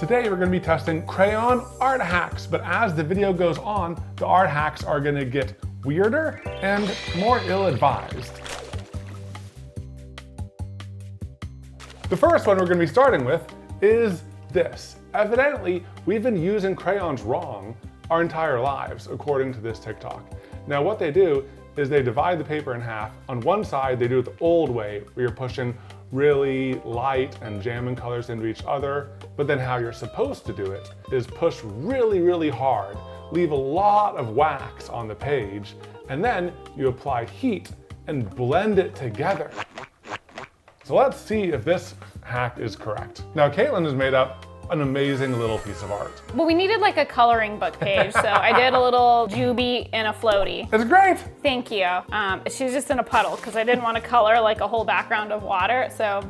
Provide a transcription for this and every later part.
Today we're going to be testing crayon art hacks, but as the video goes on, the art hacks are going to get weirder and more ill-advised. The first one we're going to be starting with is this. Evidently, we've been using crayons wrong our entire lives, according to this TikTok. Now what they do is they divide the paper in half. On one side, they do it the old way, where you're pushing really light and jamming colors into each other. But then how you're supposed to do it is push really, really hard, leave a lot of wax on the page, and then you apply heat and blend it together. So let's see if this hack is correct. Now Katelyn has made up an amazing little piece of art. Well, we needed like a coloring book page, so I did a little Jooby in a floaty. It's great. Thank you. She's just in a puddle because I didn't want to color like a whole background of water, so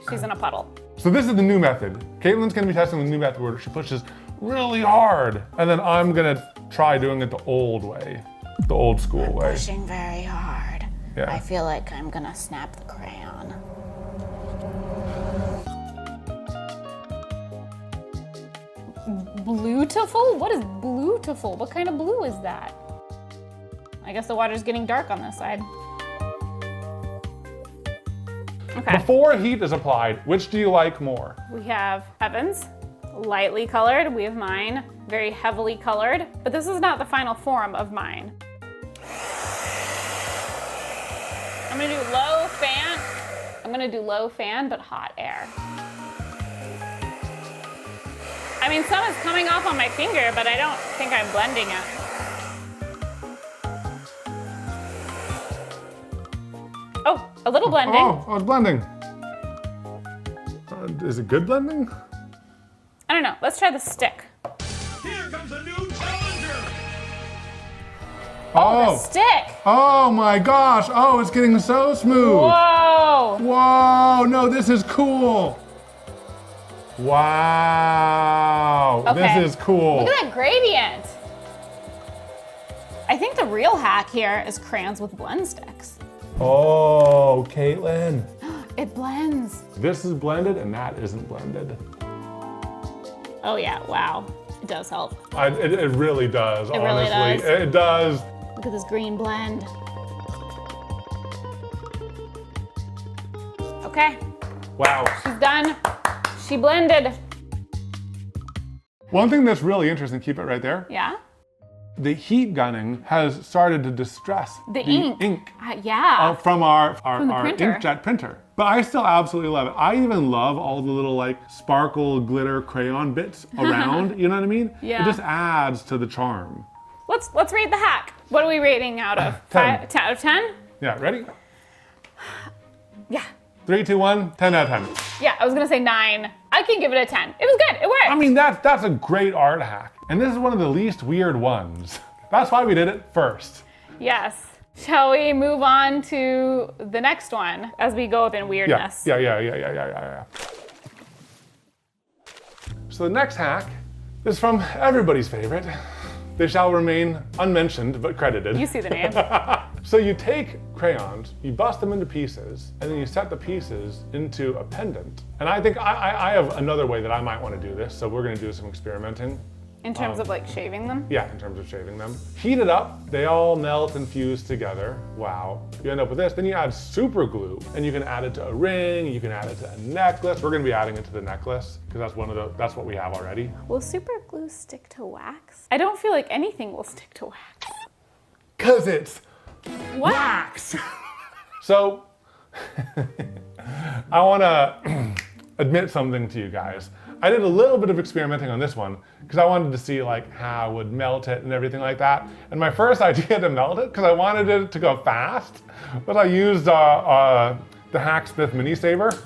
she's in a puddle. So this is the new method. Katelyn's gonna be testing the new method where she pushes really hard, and then I'm gonna try doing it the old way, the old school way. Pushing very hard. Yeah. I feel like I'm gonna snap the crayon. Bluetiful? What is bluetiful? What kind of blue is that? I guess the water's getting dark on this side. Okay. Before heat is applied, which do you like more? We have Evan's, lightly colored. We have mine, very heavily colored. But this is not the final form of mine. I'm gonna do low fan. I'm gonna do low fan, but hot air. I mean, some is coming off on my finger, but I don't think I'm blending it. Oh, a little blending. Oh, I was blending. Is it good blending? I don't know, let's try the stick. Here comes a new challenger! The stick. Oh my gosh, oh, it's getting so smooth. Whoa. Whoa, no, this is cool. Wow, Okay. This is cool. Look at that gradient. I think the real hack here is crayons with blend sticks. Oh, Katelyn. It blends. This is blended and that isn't blended. Oh yeah, wow. It does help. It really does, It really honestly. does. It does. Look at this green blend. Okay, Wow. she's done. She blended. One thing that's really interesting, keep it right there. Yeah? The heat gunning has started to distress The ink. Yeah. from our printer. inkjet printer. But I still absolutely love it. I even love all the little like sparkle glitter crayon bits around, you know what I mean? Yeah. It just adds to the charm. Let's rate the hack. What are we rating out of? 10. 10 out of 10? Yeah, ready? Yeah. 3, 2, 1, 10 out of 10. Yeah, I was gonna say 9. I can give it a 10. It was good, it worked. I mean, that's a great art hack. And this is one of the least weird ones. That's why we did it first. Yes. Shall we move on to the next one as we go up in weirdness? Yeah. So the next hack is from everybody's favorite. They shall remain unmentioned, but credited. You see the name. So you take crayons, you bust them into pieces, and then you set the pieces into a pendant. And I think I have another way that I might want to do this, so we're gonna do some experimenting. In terms of like shaving them? Yeah, in terms of shaving them. Heat it up, they all melt and fuse together. Wow. You end up with this, then you add super glue, and you can add it to a ring, you can add it to a necklace. We're gonna be adding it to the necklace, because that's what we have already. Will super glue stick to wax? I don't feel like anything will stick to wax. Cause it's Wax! So, I wanna admit something to you guys. I did a little bit of experimenting on this one because I wanted to see like how I would melt it and everything like that. And my first idea to melt it, because I wanted it to go fast, was I used the Hacksmith Mini Saver.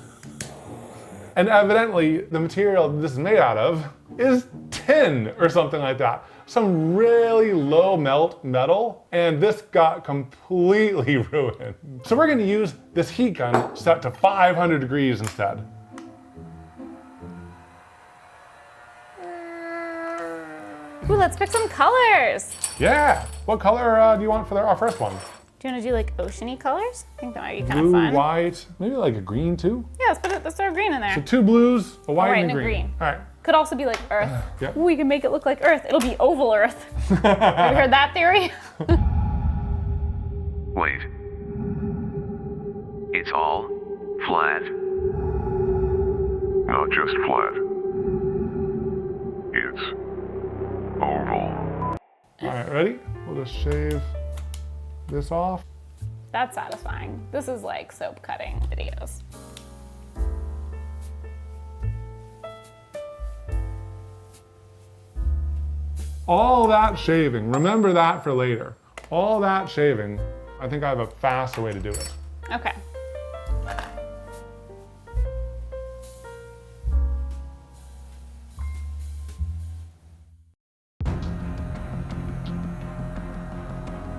And evidently the material this is made out of is tin or something like that. Some really low melt metal, and this got completely ruined. So we're gonna use this heat gun set to 500 degrees instead. Ooh, let's pick some colors. Yeah. What color do you want for our first one? Do you want to do like oceany colors? I think that might be kind Blue, of fun. white, maybe like a green too? Yeah, let's throw green in there. So 2 blues, a white, white and a and a green. green. All right, Could also be like Earth. Yeah. We can make it look like Earth. It'll be oval Earth. Have you heard that theory? Wait. It's all flat? Not just flat. It's oval. All right, ready? We'll just shave this off. That's satisfying. This is like soap cutting videos. All that shaving, remember that for later. All that shaving, I think I have a faster way to do it. Okay.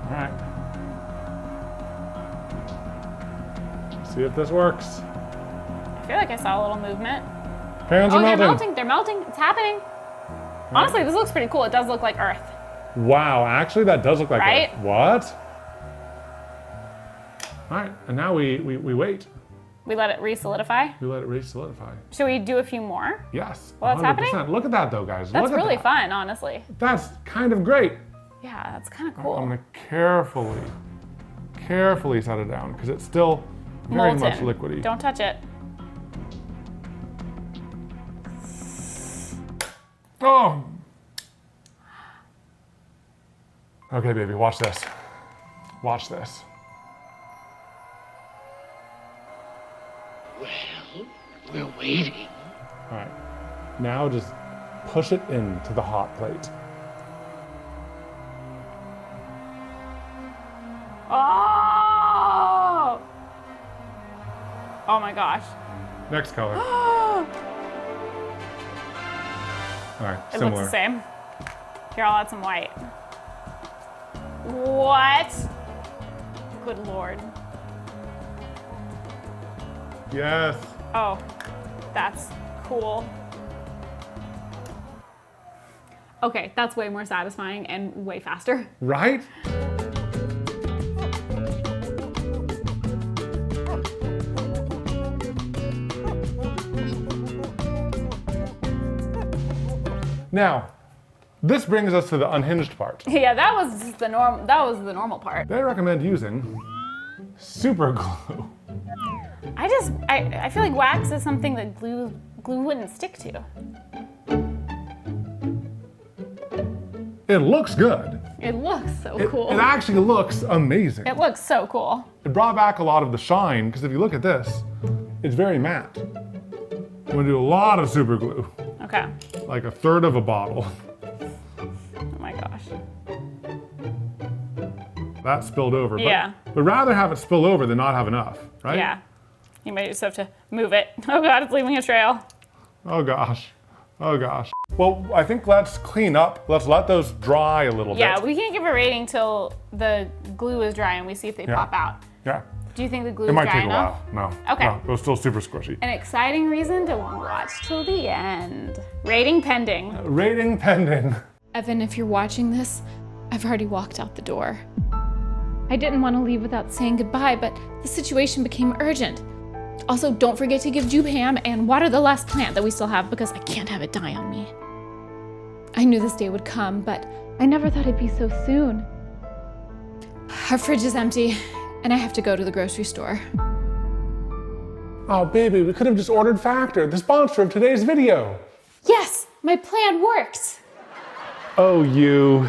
All right. See if this works. I feel like I saw a little movement. Crayons Oh, are they're melting. melting. They're melting. It's happening. Honestly, this looks pretty cool. It does look like Earth. Wow, actually that does look like Right? Earth. What? All right, and now we wait. We let it re-solidify. We let it re-solidify. Should we do a few more? Yes, While it's happening? Look at that though, guys. That's Look at really that. fun, honestly. That's kind of great. Yeah, that's kind of I'm cool. gonna carefully set it down because it's still very Molten. much liquidy. Don't touch it. Oh! Okay, baby, watch this. Watch this. Well, we're waiting. All right, now just push it into the hot plate. Oh! Oh my gosh. Next color. It All right, looks similar. the same. Here, I'll add some white. What? Good Lord. Yes. Oh, that's cool. Okay, that's way more satisfying and way faster. Right? Now, this brings us to the unhinged part. Yeah, that was just the norm. That was the normal part. They recommend using super glue. I feel like wax is something that glue wouldn't stick to. It looks good. It looks so cool. It actually looks amazing. It looks so cool. It brought back a lot of the shine, because if you look at this, it's very matte. I'm gonna do a lot of super glue, Okay. like a third of a bottle. Oh my gosh. That spilled over. Yeah. But rather have it spill over than not have enough, right? Yeah. You might just have to move it. Oh God, it's leaving a trail. Oh gosh. Oh gosh. Well, I think let's clean up. Let's let those dry a little Yeah, bit. we can't give a rating till the glue is dry and we see if they pop out. Yeah. Do you think the glue It is might dry take a enough? while. No. Okay. No, it was still super squishy. An exciting reason to watch till the end. Rating pending. Rating pending. Evan, if you're watching this, I've already walked out the door. I didn't want to leave without saying goodbye, but the situation became urgent. Also, don't forget to give Joob ham and water the last plant that we still have because I can't have it die on me. I knew this day would come, but I never thought it'd be so soon. Our fridge is empty, and I have to go to the grocery store. Oh, baby, we could have just ordered Factor, the sponsor of today's video. Yes, my plan worked! Oh, you.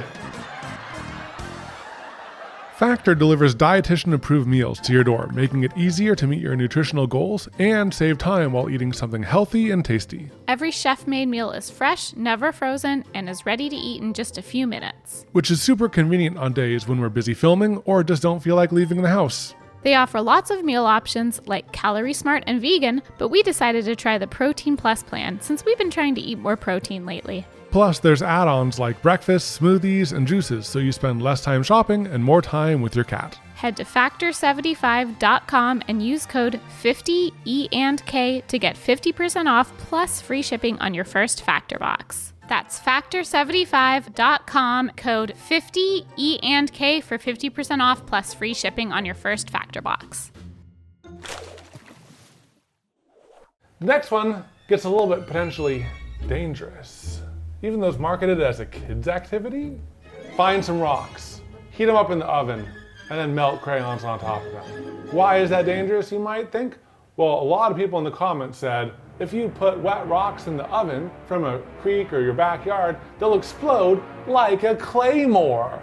Factor delivers dietitian-approved meals to your door, making it easier to meet your nutritional goals and save time while eating something healthy and tasty. Every chef-made meal is fresh, never frozen, and is ready to eat in just a few minutes. Which is super convenient on days when we're busy filming or just don't feel like leaving the house. They offer lots of meal options like Calorie Smart and vegan, but we decided to try the Protein Plus plan since we've been trying to eat more protein lately. Plus, there's add-ons like breakfast, smoothies, and juices, so you spend less time shopping and more time with your cat. Head to factor75.com and use code 50EandK to get 50% off plus free shipping on your first Factor box. That's factor75.com, code 50EandK for 50% off plus free shipping on your first Factor box. The next one gets a little bit potentially dangerous. Even though it's marketed as a kid's activity? Find some rocks, heat them up in the oven, and then melt crayons on top of them. Why is that dangerous, you might think? Well, a lot of people in the comments said, if you put wet rocks in the oven from a creek or your backyard, they'll explode like a claymore.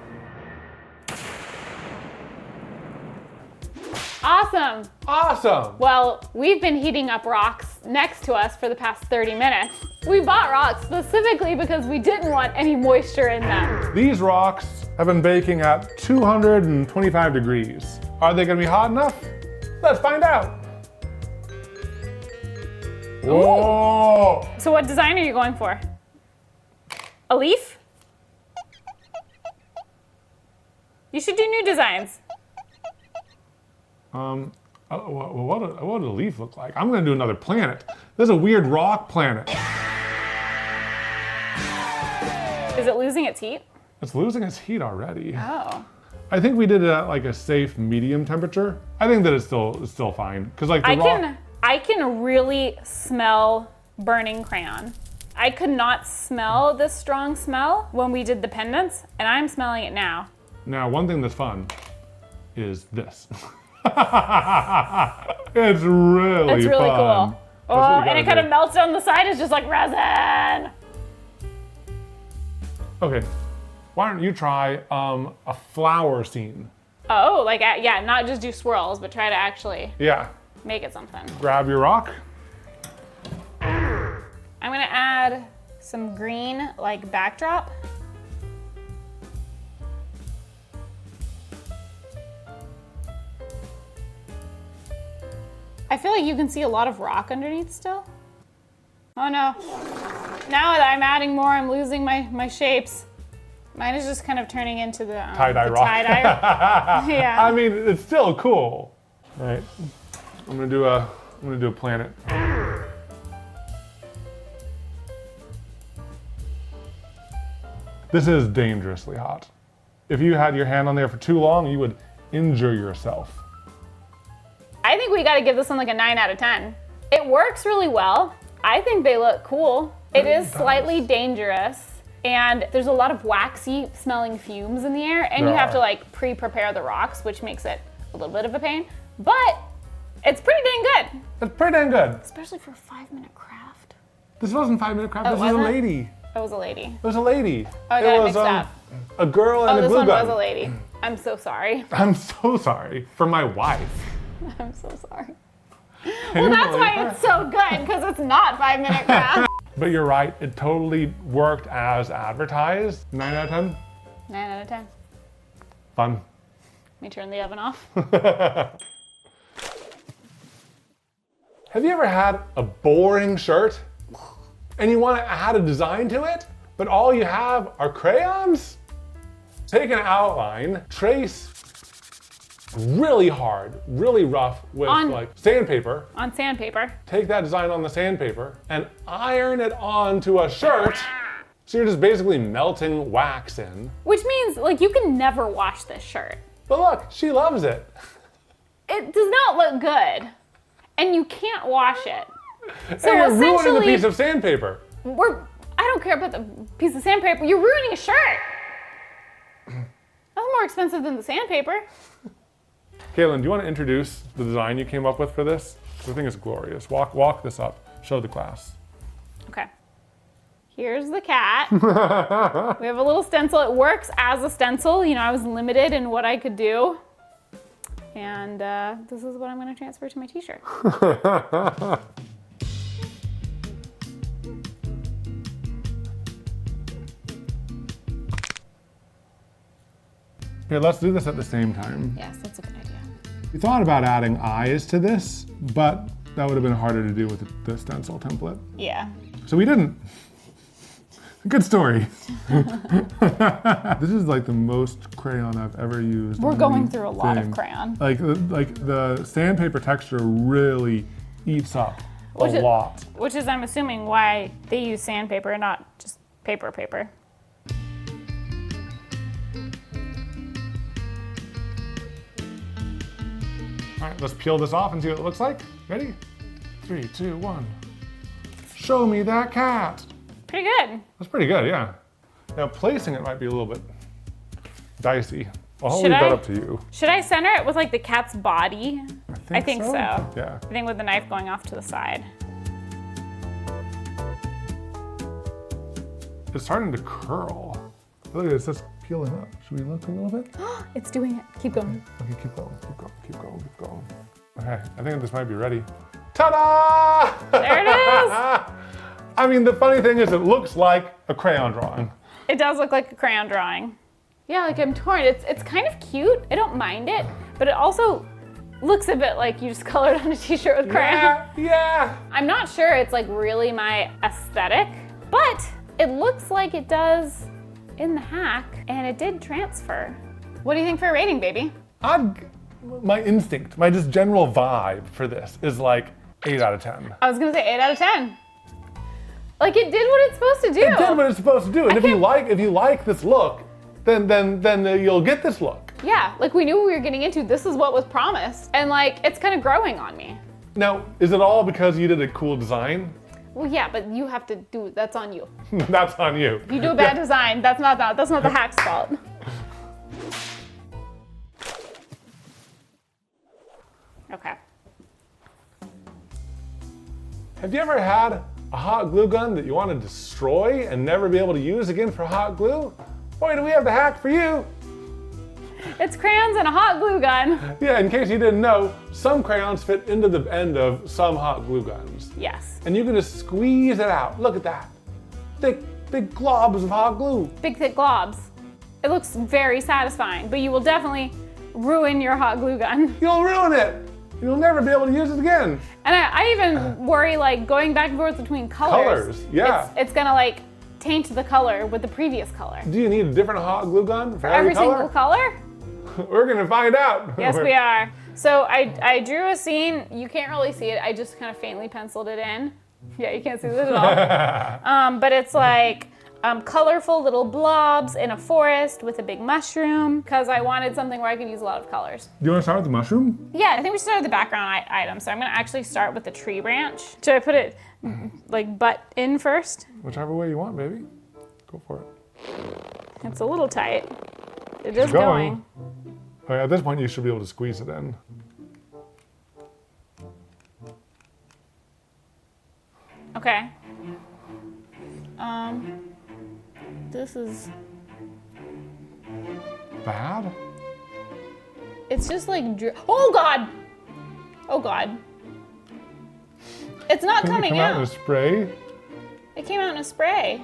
Awesome. Awesome. Well, we've been heating up rocks next to us for the past 30 minutes. We bought rocks specifically because we didn't want any moisture in them. These rocks have been baking at 225 degrees. Are they gonna be hot enough? Let's find out. Whoa! So what design are you going for? A leaf? You should do new designs. What would a leaf look like? I'm gonna do another planet. There's a weird rock planet. Is it losing its heat? It's losing its heat already. Oh. I think we did it at like a safe medium temperature. I think that it's still fine. Cause like the I can really smell burning crayon. I could not smell this strong smell when we did the pendants, and I'm smelling it now. Now, one thing that's fun is this. It's really fun. Cool. Oh, and it kind of melts on the side. It's just like resin. Okay, why don't you try a flower scene? Oh, like, yeah, not just do swirls, but try to actually Yeah. make it something. Grab your rock. I'm gonna add some green, like, backdrop. I feel like you can see a lot of rock underneath still. Oh no. Now that I'm adding more, I'm losing my shapes. Mine is just kind of turning into the tie-dye rock. Tie-dye. Yeah. I mean, it's still cool. All right, I'm gonna do a planet. This is dangerously hot. If you had your hand on there for too long, you would injure yourself. I think we gotta give this one like a 9 out of 10. It works really well. I think they look cool. It is slightly dangerous, and there's a lot of waxy smelling fumes in the air, and you have to like pre-prepare the rocks, which makes it a little bit of a pain, but it's pretty dang good. It's pretty dang good. Especially for a 5-minute craft. This wasn't 5-minute craft, Oh, this was a wasn't it? lady. It was a lady. It was a lady. Oh, I got it mixed up. A girl and Oh, a this glue one gun. was a lady. I'm so sorry. I'm so sorry for my wife. I'm so sorry. Well, that's why it's so good, because it's not 5-minute craft. But you're right, it totally worked as advertised. 9 out of 10? 9 out of 10. Fun. Let me turn the oven off. Have you ever had a boring shirt and you want to add a design to it, but all you have are crayons? Take an outline, trace really hard, really rough with like sandpaper. On sandpaper. Take that design on the sandpaper and iron it onto a shirt. So you're just basically melting wax in. Which means, like, you can never wash this shirt. But look, she loves it. It does not look good. And you can't wash it. So And you're ruining a essentially, piece of sandpaper. I don't care about the piece of sandpaper. You're ruining a shirt. That's more expensive than the sandpaper. Katelyn, do you want to introduce the design you came up with for this? I think it's glorious. Walk this up. Show the class. Okay. Here's the cat. We have a little stencil. It works as a stencil. You know, I was limited in what I could do. And this is what I'm going to transfer to my t-shirt. Here, let's do this at the same time. Yes, that's a good idea. We thought about adding eyes to this, but that would have been harder to do with the stencil template. Yeah. So we didn't. Good story. This is like the most crayon I've ever used. We're on going through a lot of anything. crayon. Like the sandpaper texture really eats up a lot. Which is, I'm assuming, why they use sandpaper and not just paper. All right, let's peel this off and see what it looks like. Ready? 3, 2, 1. Show me that cat. pretty good. That's pretty good, yeah. Now placing it might be a little bit dicey. I'll Should leave that I? up to you. Should I center it with like the cat's body? I think so. Yeah. I think with the knife going off to the side. It's starting to curl. Look at it, it's just peeling up. Should we look a little bit? It's doing it. Keep going. Okay, keep going, keep going, keep going, keep going. Okay, I think this might be ready. Ta-da! There it is. I mean, the funny thing is it looks like a crayon drawing. It does look like a crayon drawing. Yeah, like I'm torn. It's kind of cute. I don't mind it, but it also looks a bit like you just colored on a t-shirt with crayon. Yeah. I'm not sure it's like really my aesthetic, but it looks like it does in the hack, and it did transfer. What do you think for a rating, baby? My instinct, my just general vibe for this is like 8 out of 10. I was gonna say 8 out of 10. Like it did what it's supposed to do. It did what it's supposed to do, and if you like this look, then you'll get this look. Yeah, like we knew what we were getting into. This is what was promised, and like it's kind of growing on me. Now, is it all because you did a cool design? Well, yeah, but you have to do. That's on you. That's on you. If you do a bad design, that's not the hack's fault. Okay. Have you ever had a hot glue gun that you want to destroy and never be able to use again for hot glue? Boy, do we have the hack for you. It's crayons and a hot glue gun. Yeah, in case you didn't know, some crayons fit into the end of some hot glue guns. Yes. And you can just squeeze it out. Look at that. Thick, big globs of hot glue. Big thick globs. It looks very satisfying, but you will definitely ruin your hot glue gun. You'll ruin it. You'll never be able to use it again. And I even worry like going back and forth between colors. Yeah. It's gonna like taint the color with the previous color. Do you need a different hot glue gun for Every color? single color? We're gonna find out. Yes, we are. So I drew a scene. You can't really see it. I just kind of faintly penciled it in. Yeah, you can't see this at all. But it's like colorful little blobs in a forest with a big mushroom, because I wanted something where I could use a lot of colors. Do you want to start with the mushroom? Yeah, I think we should start with the background item. So I'm gonna actually start with the tree branch. Should I put it like butt in first? Whichever way you want, baby. Go for it. It's a little tight. It is Keep going. Okay, at this point, you should be able to squeeze it in. Okay. This is, Bad? it's just like, oh God! Oh God. It's not Didn't it coming come out out. in a spray? It came out in a spray.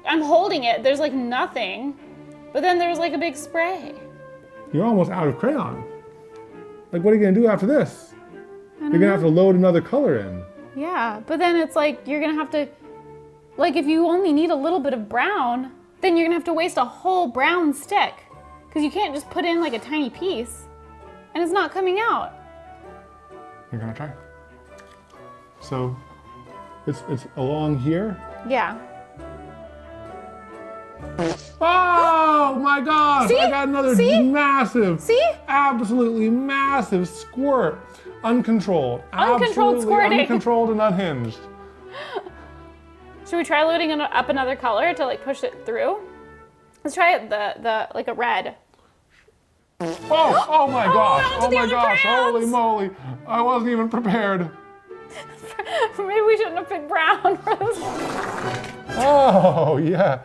I'm holding it, there's like nothing, but then there's like a big spray. You're almost out of crayon. Like, what are you gonna do after this? You're gonna have to load another color in. Yeah, but then it's like, you're gonna have to, like if you only need a little bit of brown, then you're gonna have to waste a whole brown stick. Because you can't just put in like a tiny piece, and it's not coming out. You're gonna try. So, it's along here. Yeah. Oh my gosh! See? I got another See? massive, See? absolutely massive squirt. Uncontrolled. Uncontrolled Absolutely squirting. Uncontrolled and unhinged. Should we try loading up another color to like push it through? Let's try it the like a red. Oh my gosh! no, Oh the my other gosh! crayons. Holy moly! I wasn't even prepared. Maybe we shouldn't have picked brown for this one. Oh yeah,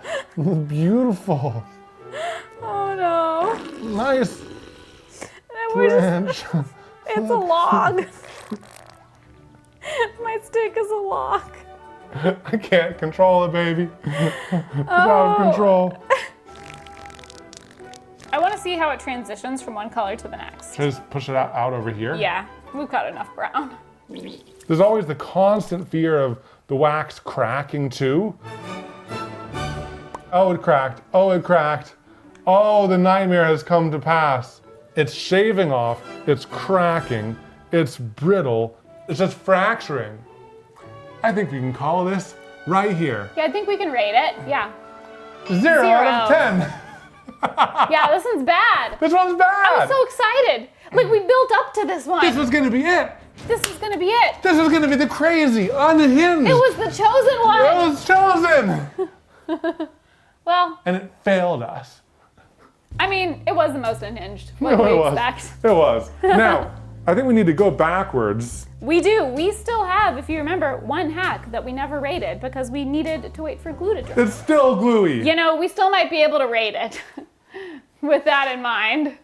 beautiful. Oh no. Nice And we're just, branch. it's a log. My stick is a log. I can't control it, baby. It's out of control. I want to see how it transitions from one color to the next. Just push it out over here. Yeah, we've got enough brown. There's always the constant fear of the wax cracking too. Oh, it cracked. Oh, it cracked. Oh, the nightmare has come to pass. It's shaving off. It's cracking. It's brittle. It's just fracturing. I think we can call this right here. Yeah, I think we can rate it. Yeah. 0 out of 10. Yeah, this one's bad. This one's bad. I was so excited. Like we built up to this one. This was gonna be it. This is gonna be it. This is gonna be the crazy, unhinged. It was the chosen one. It was chosen. Well, And it failed us. I mean, it was the most unhinged. What No, do it we was. expect? It was. Now, I think we need to go backwards. We do. We still have, if you remember, one hack that we never rated because we needed to wait for glue to dry. It's still gluey. You know, we still might be able to rate it with that in mind.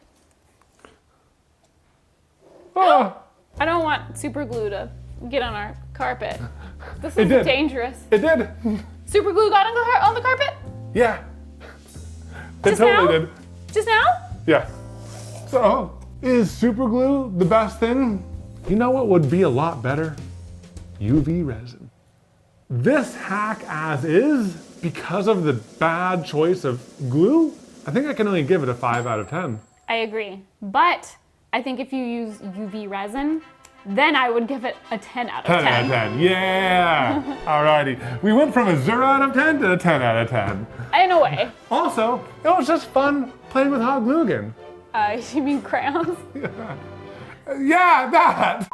Ah, I don't want super glue to get on our carpet. This It is did. dangerous. it did. Super glue got on the carpet? Yeah. It Just totally now? did. Just now? Yeah. So, is super glue the best thing? You know what would be a lot better? UV resin. This hack as is, because of the bad choice of glue, I think I can only give it a 5 out of 10. I agree. But I think if you use UV resin, then I would give it a 10 out of 10. 10 out of 10, yeah! Alrighty, we went from a 0 out of 10 to a 10 out of 10. In a way. Also, it was just fun playing with hot glue again. You mean crayons? Yeah, that!